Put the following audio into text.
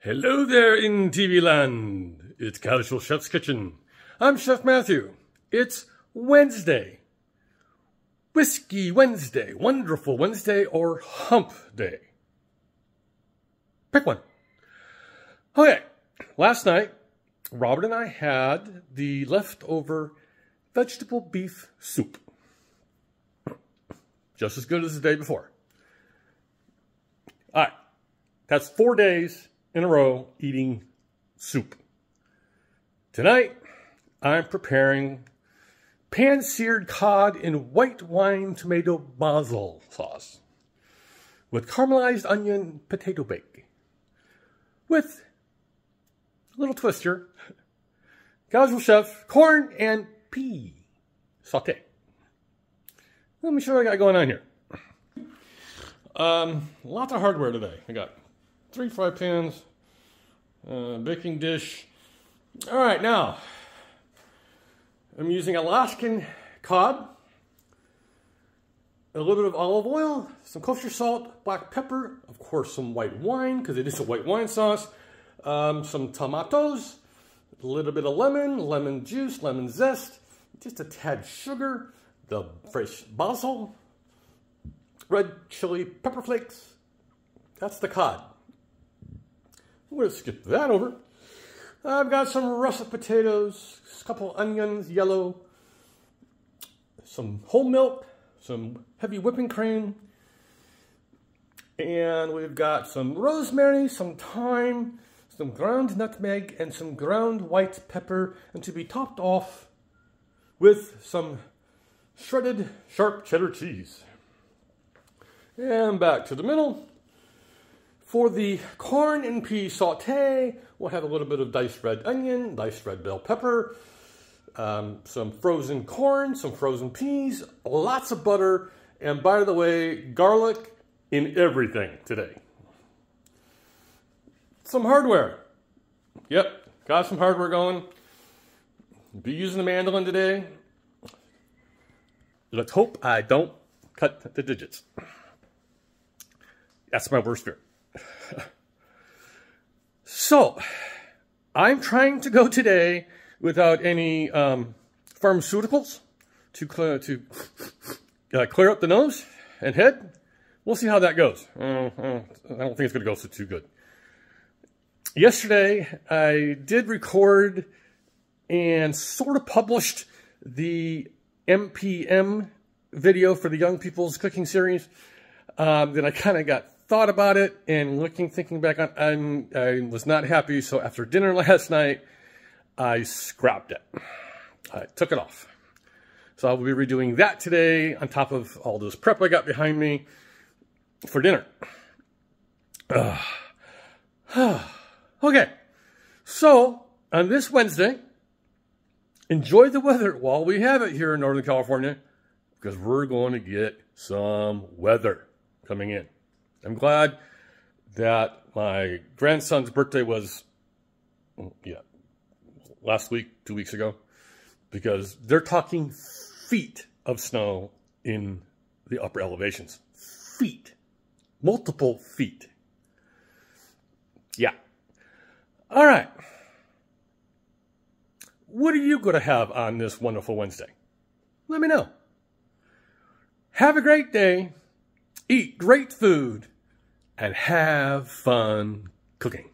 Hello there in TV land. It's Casual Chef's Kitchen. I'm Chef Matthew. It's Wednesday. Whiskey Wednesday, Wonderful Wednesday, or Hump Day. Pick one. Okay, last night, Robert and I had the leftover vegetable beef soup. Just as good as the day before. All right, that's 4 days in a row eating soup. Tonight, I'm preparing pan-seared cod in white wine tomato basil sauce with caramelized onion potato bake with a little twist here, Casual Chef corn and pea sauté. Let me show you what I got going on here. Lots of hardware today. I got 3 fry pans, baking dish. All right, now I'm using Alaskan cod, a little bit of olive oil, some kosher salt, black pepper, of course some white wine because it is a white wine sauce, some tomatoes, a little bit of lemon juice, lemon zest, just a tad sugar, the fresh basil, red chili pepper flakes. That's the cod. We'll skip that over. I've got some russet potatoes, a couple onions, yellow, some whole milk, some heavy whipping cream, and we've got some rosemary, some thyme, some ground nutmeg, and some ground white pepper, and to be topped off with some shredded sharp cheddar cheese. And back to the middle. For the corn and pea sauté, we'll have a little bit of diced red onion, diced red bell pepper, some frozen corn, some frozen peas, lots of butter, and by the way, garlic in everything today. Some hardware. Yep, got some hardware going. Be using the mandolin today. Let's hope I don't cut the digits. That's my worst fear. So, I'm trying to go today without any pharmaceuticals to clear up the nose and head. We'll see how that goes. I don't think it's going to go too good. Yesterday, I did record and sort of published the MPM video for the Young People's Cooking Series. Then I kind of thought about it and thinking back on, I was not happy. So after dinner last night, I scrapped it. I took it off. So I'll be redoing that today on top of all this prep I got behind me for dinner. Okay. So on this Wednesday, enjoy the weather while we have it here in Northern California because we're going to get some weather coming in. I'm glad that my grandson's birthday was, last week, 2 weeks ago, because they're talking feet of snow in the upper elevations. Feet. Multiple feet. Yeah. All right. What are you going to have on this wonderful Wednesday? Let me know. Have a great day. Eat great food. And have fun cooking.